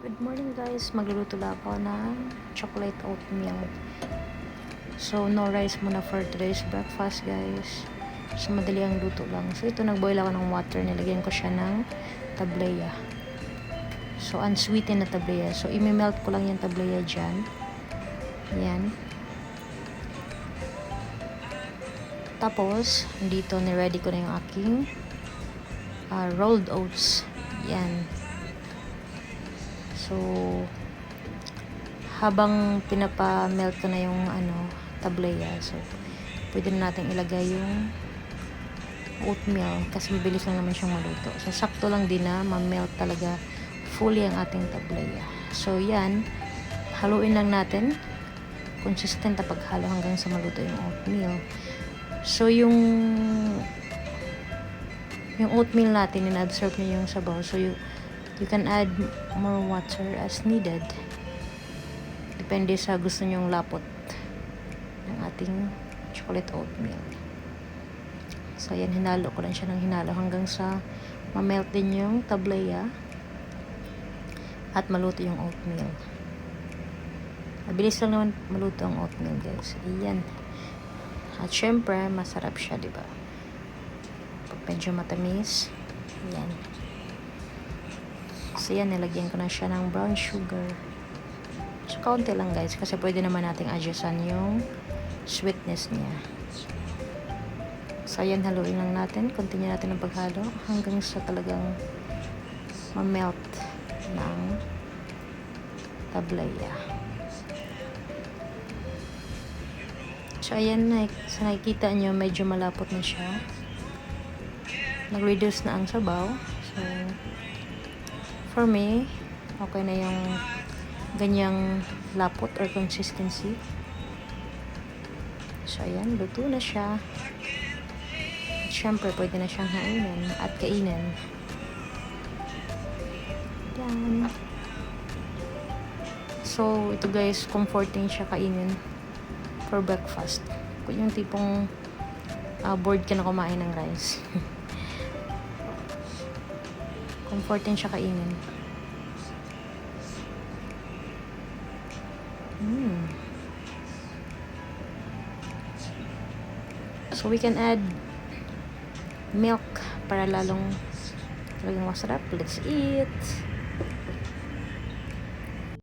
Good morning guys, magluluto lang ako ng chocolate oatmeal. So no rice muna for today's breakfast guys. So madali ang luto lang. So ito nagboil ako ng water, nilagyan ko siya ng tableya. So unsweetened na tableya. So imi-melt ko lang yung tableya dyan. Yan. Tapos dito ni-ready ko na yung aking rolled oats. Yan. So, habang pinapa-melt ko na yung tableya, so, pwede na natin ilagay yung oatmeal kasi mabilis lang naman siyang maluto. So, sakto lang din na ma-melt talaga fully ang ating tableya. So, yan. Haluin lang natin. Consistent na paghalo hanggang sa maluto yung oatmeal. So, yung oatmeal natin, in-absorb niya yung sabaw. So, you can add more water as needed. Depende sa gusto nyong lapot ng ating chocolate oatmeal. So, ayan, hinalo ko lang siya ng hinalo hanggang sa ma-melt din yung tableya at maluto yung oatmeal. Mabilis lang naman maluto ang oatmeal, guys. Ayan. At syempre, masarap siya, diba? Pag medyo matamis, ayan. So, yan, nilagyan ko na siya ng brown sugar. So, kaunti lang guys, kasi pwede naman nating adjustan yung sweetness niya. So, yan, haluin lang natin. Continue natin ang paghalo hanggang sa talagang ma-melt ng tableya. So, ayan, sa nakikita nyo, medyo malapot na siya. Nag-reduce na ang sabaw. So, for me, okay na yung ganyang lapot or consistency. So, ayan, luto na siya. At syempre, pwede na siyang hainin at kainin. Yan. So, ito guys, comforting siya kainin for breakfast. Kung yung tipong bored ka na kumain ng rice. Comforting siya kainin. So, we can add milk para lalong talagang masarap. Let's eat!